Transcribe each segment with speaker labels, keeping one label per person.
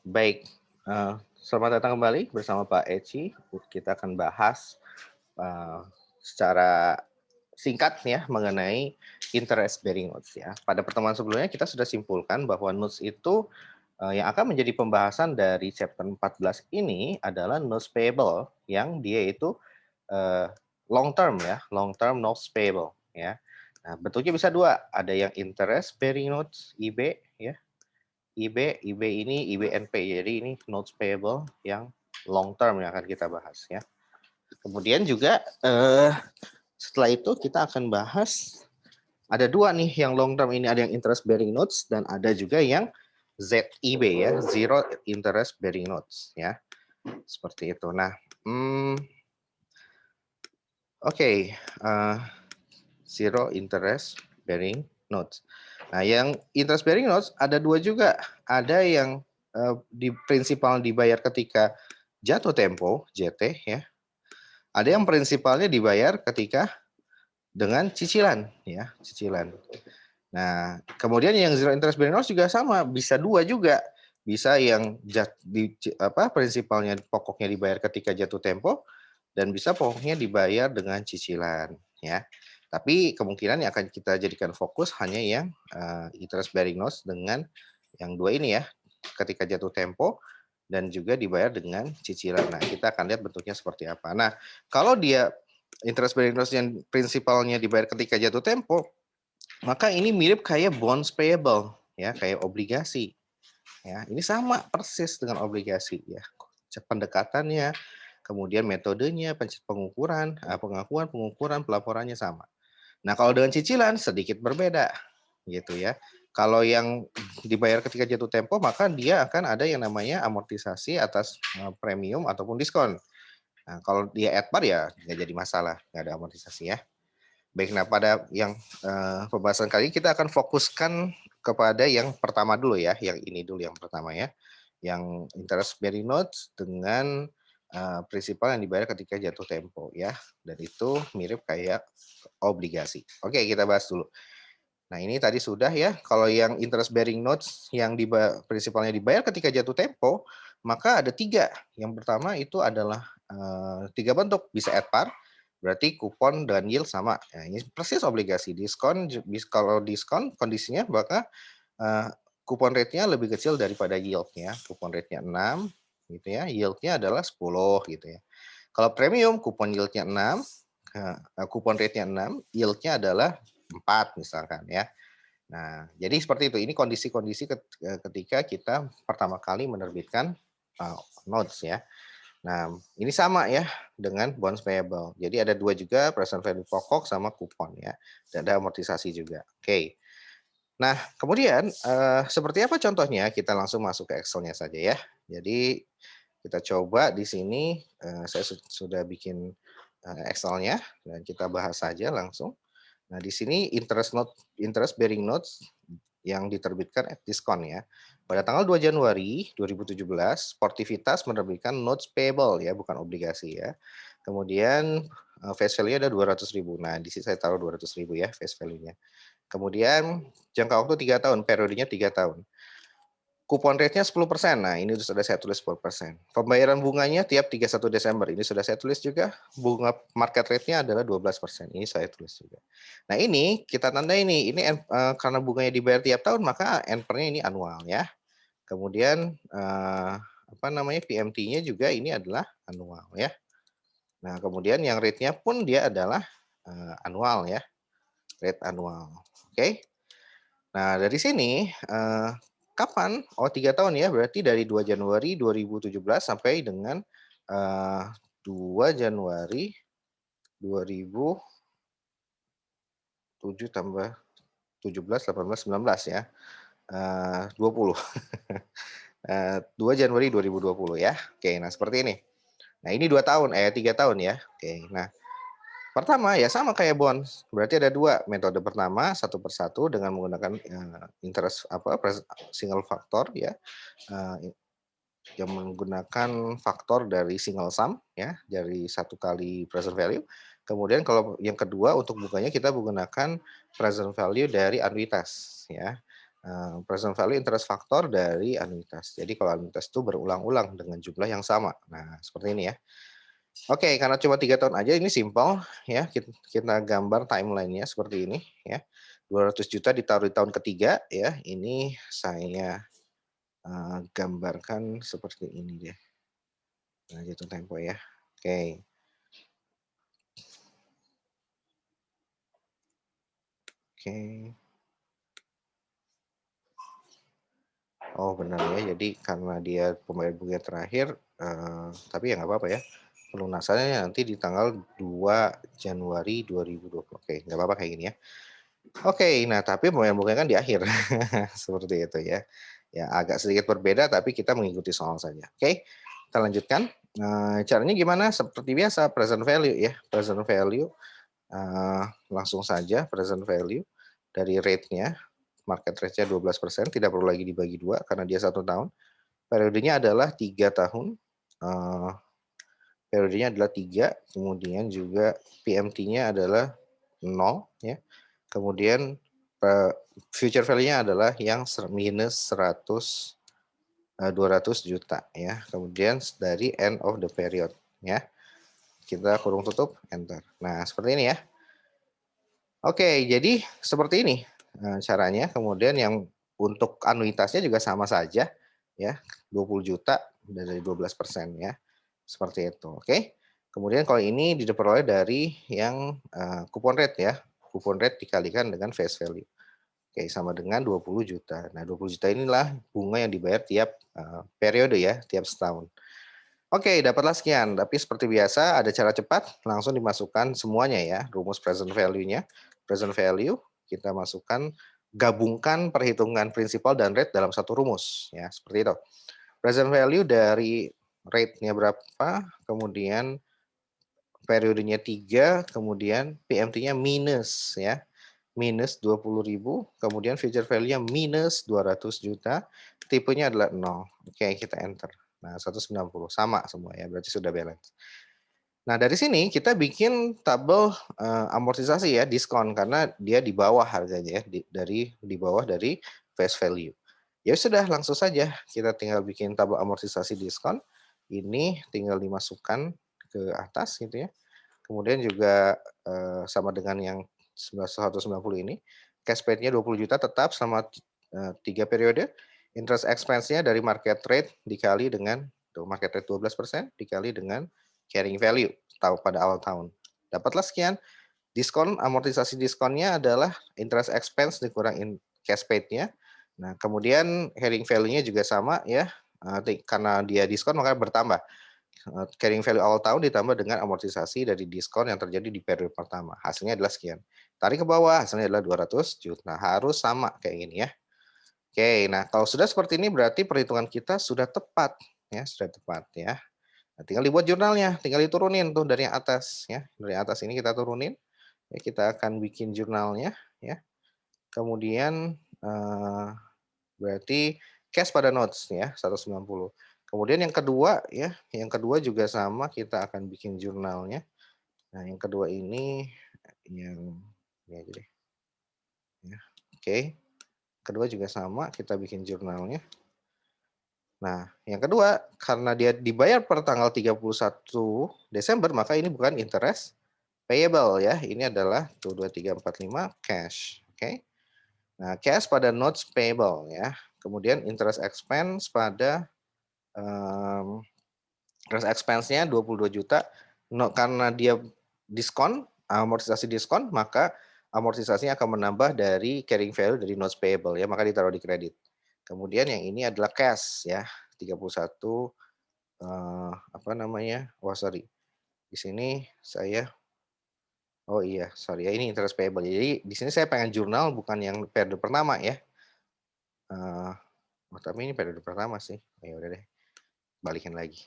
Speaker 1: Baik, selamat datang kembali bersama Pak Eci. Kita akan bahas, eee, secara singkat ya mengenai interest bearing notes ya. Pada pertemuan sebelumnya kita sudah simpulkan bahwa notes itu, yang akan menjadi pembahasan dari chapter 14 ini adalah notes payable yang dia itu, eee, long term ya, long term notes payable ya. Nah, bentuknya bisa 2, ada yang interest bearing notes, IB ya, IB ini IBNP, jadi ini notes payable yang long term yang akan kita bahas ya. Kemudian juga setelah itu kita akan bahas ada 2 nih yang long term ini, ada yang interest bearing notes dan ada juga yang ZIB ya, zero interest bearing notes ya. Seperti itu. Nah, oke, zero interest bearing notes. Nah, yang interest bearing notes ada 2 juga. Ada yang di prinsipal dibayar ketika jatuh tempo (JT) ya. Ada yang prinsipalnya dibayar ketika dengan cicilan ya, cicilan. Nah, kemudian yang zero interest bearing notes juga sama, bisa 2 juga. Bisa yang prinsipalnya pokoknya dibayar ketika jatuh tempo dan bisa pokoknya dibayar dengan cicilan ya. Tapi kemungkinan yang akan kita jadikan fokus hanya yang interest bearing notes dengan yang 2 ini ya, ketika jatuh tempo dan juga dibayar dengan cicilan. Nah, kita akan lihat bentuknya seperti apa. Nah, kalau dia interest bearing notes yang prinsipalnya dibayar ketika jatuh tempo, maka ini mirip kayak bonds payable ya, kayak obligasi ya. Ini sama persis dengan obligasi ya. Pendekatannya, kemudian metodenya, pengukuran, pengakuan, pengukuran, pelaporannya sama. Nah, kalau dengan cicilan sedikit berbeda gitu ya. Kalau yang dibayar ketika jatuh tempo, maka dia akan ada yang namanya amortisasi atas premium ataupun diskon. Nah, kalau dia at par ya nggak jadi masalah, nggak ada amortisasi ya. Baik, nah pada yang pembahasan kali ini kita akan fokuskan kepada yang pertama dulu ya, yang ini dulu yang pertama ya, yang interest bearing notes dengan prinsipal yang dibayar ketika jatuh tempo ya, dan itu mirip kayak obligasi. Oke, kita bahas dulu. Nah, ini tadi sudah ya, kalau yang interest bearing notes yang prinsipalnya dibayar ketika jatuh tempo, maka ada 3. Yang pertama itu adalah 3 bentuk, bisa at par, berarti kupon dan yield sama. Nah, ini persis obligasi. Diskon kalau diskon kondisinya maka kupon rate-nya lebih kecil daripada yield-nya. Kupon rate-nya 6 gitu ya, yield-nya adalah 10 gitu ya. Kalau premium kupon yield-nya 6, kupon rate-nya 6, yield-nya adalah 4 misalkan ya. Nah, jadi seperti itu. Ini kondisi-kondisi ketika kita pertama kali menerbitkan notes ya. Nah, ini sama ya dengan bonds payable. Jadi ada 2 juga, present value pokok sama kupon ya. Dan ada amortisasi juga. Oke. Nah, kemudian seperti apa contohnya? Kita langsung masuk ke Excel-nya saja ya. Jadi kita coba di sini, saya sudah bikin Excel-nya dan kita bahas saja langsung. Nah, di sini interest bearing notes yang diterbitkan at diskon ya. Pada tanggal 2 Januari 2017, Sportivitas menerbitkan notes payable ya, bukan obligasi ya. Kemudian face value ada 200.000. Nah, di sini saya taruh 200.000 ya face value-nya. Kemudian jangka waktu 3 tahun, periodenya 3 tahun. Kupon rate-nya 10%. Nah, ini sudah saya tulis 10%. Pembayaran bunganya tiap 31 Desember. Ini sudah saya tulis juga. Bunga market rate-nya adalah 12%. Ini saya tulis juga. Nah, ini kita tandai ini karena bunganya dibayar tiap tahun, maka NPR-nya ini annual ya. Kemudian PMT-nya juga ini adalah annual ya. Nah, kemudian yang rate-nya pun dia adalah annual ya. Rate annual. Oke. Nah, dari sini kapan? Oh, 3 tahun ya, berarti dari 2 Januari 2017 sampai dengan 2 Januari 2007 tambah 17, 18, 19 ya, 20. 2 Januari 2020 ya. Oke, nah seperti ini. Nah, ini 2 tahun, 3 tahun ya. Oke, nah pertama ya sama kayak bonds, berarti ada 2 metode. Pertama, satu persatu dengan menggunakan single faktor ya, yang menggunakan faktor dari single sum ya, dari 1 kali present value. Kemudian kalau yang kedua untuk bunganya kita menggunakan present value dari anuitas ya. Present value interest faktor dari anuitas. Jadi kalau anuitas itu berulang-ulang dengan jumlah yang sama. Nah, seperti ini ya. Oke, karena cuma 3 tahun aja ini simple ya. Kita gambar timeline-nya seperti ini ya. 200 juta ditaruh di tahun ketiga ya. Ini saya gambarkan seperti ini deh. Nah, jatuh tempo ya. Oke. Oke. Oh benar ya, jadi karena dia pembayaran bunga terakhir, tapi ya nggak apa-apa ya, pelunasannya nanti di tanggal 2 Januari 2020. Oke, nggak apa-apa kayak gini ya. Oke, nah tapi pembayaran bunga kan di akhir, seperti itu ya. Ya agak sedikit berbeda tapi kita mengikuti soal saja. Oke, kita lanjutkan. Caranya gimana? Seperti biasa, present value ya. Present value, langsung saja present value dari rate-nya, market rate-nya 12%, tidak perlu lagi dibagi 2 karena dia 1 tahun. Periodenya adalah 3 tahun, periodenya adalah 3, kemudian juga PMT-nya adalah 0 ya. Kemudian future value-nya adalah yang minus 200 juta ya. Kemudian dari end of the period ya. Kita kurung tutup, enter. Nah, seperti ini ya. Oke, jadi seperti ini caranya. Kemudian yang untuk anuitasnya juga sama saja ya, 20 juta dari 12% ya. Seperti itu, oke. Kemudian kalau ini diperoleh dari yang coupon rate ya. Coupon rate dikalikan dengan face value. Oke, sama dengan 20 juta. Nah, 20 juta inilah bunga yang dibayar tiap periode ya, tiap setahun. Oke, dapatlah sekian. Tapi seperti biasa ada cara cepat, langsung dimasukkan semuanya ya, rumus present value-nya. Present value kita masukkan, gabungkan perhitungan prinsipal dan rate dalam satu rumus ya, seperti itu. Present value dari rate-nya berapa, kemudian periodenya 3, kemudian PMT-nya minus ya. Minus 20.000, kemudian future value-nya minus 200 juta, tipenya adalah 0. Oke, kita enter. Nah, 190 sama semua ya, berarti sudah balance. Nah, dari sini kita bikin tabel amortisasi ya, diskon karena dia di bawah harganya ya, di bawah dari face value. Ya sudah, langsung saja kita tinggal bikin tabel amortisasi diskon. Ini tinggal dimasukkan ke atas gitu ya. Kemudian juga sama dengan yang 190 ini, cash paid-nya 20 juta tetap selama 3 periode. Interest expense-nya dari market rate dikali dengan market rate 12% dikali dengan carrying value pada awal tahun. Dapatlah sekian. Diskon, amortisasi diskonnya adalah interest expense dikurang cash paid-nya. Nah, kemudian carrying value-nya juga sama ya. Karena dia diskon maka bertambah. Carrying value awal tahun ditambah dengan amortisasi dari diskon yang terjadi di periode pertama. Hasilnya adalah sekian. Tarik ke bawah, hasilnya adalah 200 juta. Nah, harus sama kayak gini ya. Oke, nah kalau sudah seperti ini berarti perhitungan kita sudah tepat ya, sudah tepat ya. Nah, tinggal dibuat jurnalnya, tinggal diturunin tuh dari atas ya. Dari atas ini kita turunin. Ya, kita akan bikin jurnalnya ya. Kemudian berarti cash pada notes ya 190. Kemudian yang kedua ya, yang kedua juga sama kita akan bikin jurnalnya. Nah, yang kedua ini yang ini aja deh. Ya. Oke. Kedua juga sama, kita bikin jurnalnya. Nah, yang kedua, karena dia dibayar per tanggal 31 Desember, maka ini bukan interest payable ya. Ini adalah 2345 cash. Oke. Nah, cash pada notes payable ya. Kemudian interest expense pada interest expense-nya 22 juta. No, karena dia diskon, amortisasi diskon, maka amortisasinya akan menambah dari carrying value dari notes payable ya, maka ditaruh di kredit. Kemudian yang ini adalah cash ya, 31 apa namanya? Oh, sorry. Di sini saya oh iya, sorry ya, ini interest payable. Jadi di sini saya pengen jurnal bukan yang periode pertama ya. Tapi ini periode pertama sih. Ya udah deh, balikin lagi.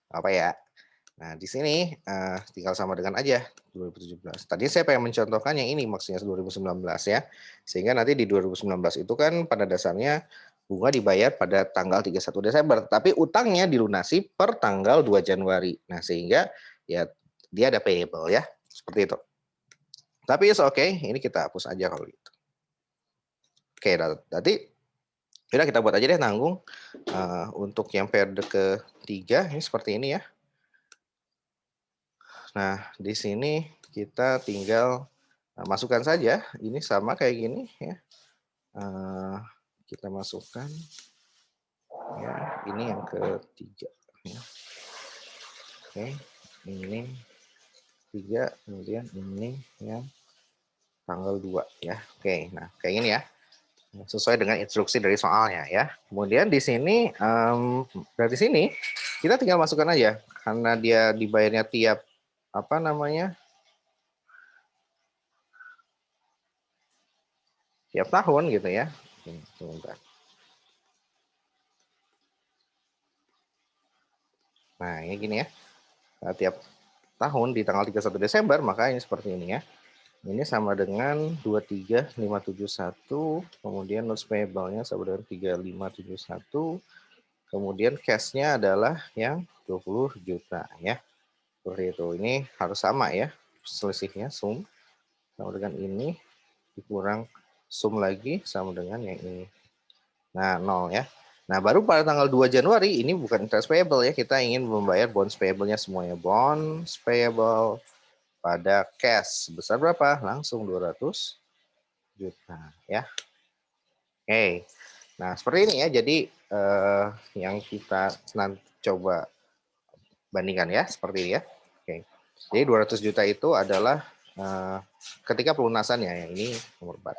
Speaker 1: Apa ya? Nah, di sini tinggal sama dengan aja 2017. Tadi saya pengen mencontohkan yang ini maksudnya 2019 ya. Sehingga nanti di 2019 itu kan pada dasarnya bunga dibayar pada tanggal 31 Desember, tapi utangnya dilunasi per tanggal 2 Januari. Nah, sehingga ya dia ada payable ya. Seperti itu. Tapi oke, ini kita hapus aja kalau gitu. Oke, berarti udah kita buat aja deh nanggung. Untuk yang periode ketiga ini seperti ini ya. Nah, di sini kita tinggal masukkan saja. Ini sama kayak gini ya. Kita masukkan ya. Ini yang ketiga. Ya. Oke, ini 3, kemudian ini yang tanggal 2 ya. Oke, nah kayak gini ya. Sesuai dengan instruksi dari soalnya ya. Kemudian di sini dari sini kita tinggal masukkan aja karena dia dibayarnya tiap apa namanya? Tiap tahun gitu ya. Sebentar. Nah, ini gini ya. Tiap tahun di tanggal 31 Desember, maka ini seperti ini ya. Ini sama dengan 23571, kemudian notes payable-nya sama dengan 3571, kemudian cash-nya adalah yang 20 juta ya. Seperti itu. Ini harus sama ya, selisihnya sum sama dengan ini dikurang sum lagi sama dengan yang ini. Nah, 0 ya. Nah, baru pada tanggal 2 Januari ini bukan interest payable ya, kita ingin membayar bonds payable-nya semuanya. Bonds payable pada cash sebesar berapa? Langsung 200 juta ya. Oke. Nah, seperti ini ya. Jadi yang kita nanti coba bandingkan ya, seperti ini ya. Oke. Jadi 200 juta itu adalah ketika pelunasannya yang ini nomor 4.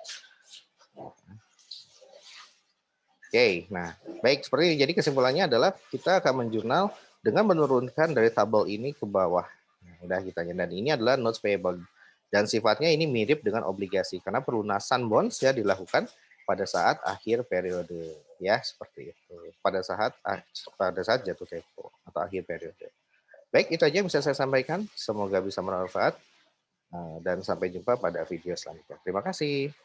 Speaker 1: Oke, nah baik seperti ini. Jadi kesimpulannya adalah kita akan menjurnal dengan menurunkan dari tabel ini ke bawah. Nah, udah kita dan ini adalah notes payable dan sifatnya ini mirip dengan obligasi karena pelunasan bonds ya dilakukan pada saat akhir periode ya seperti itu. Pada saat jatuh tempo atau akhir periode. Baik, itu aja yang bisa saya sampaikan. Semoga bisa bermanfaat dan sampai jumpa pada video selanjutnya. Terima kasih.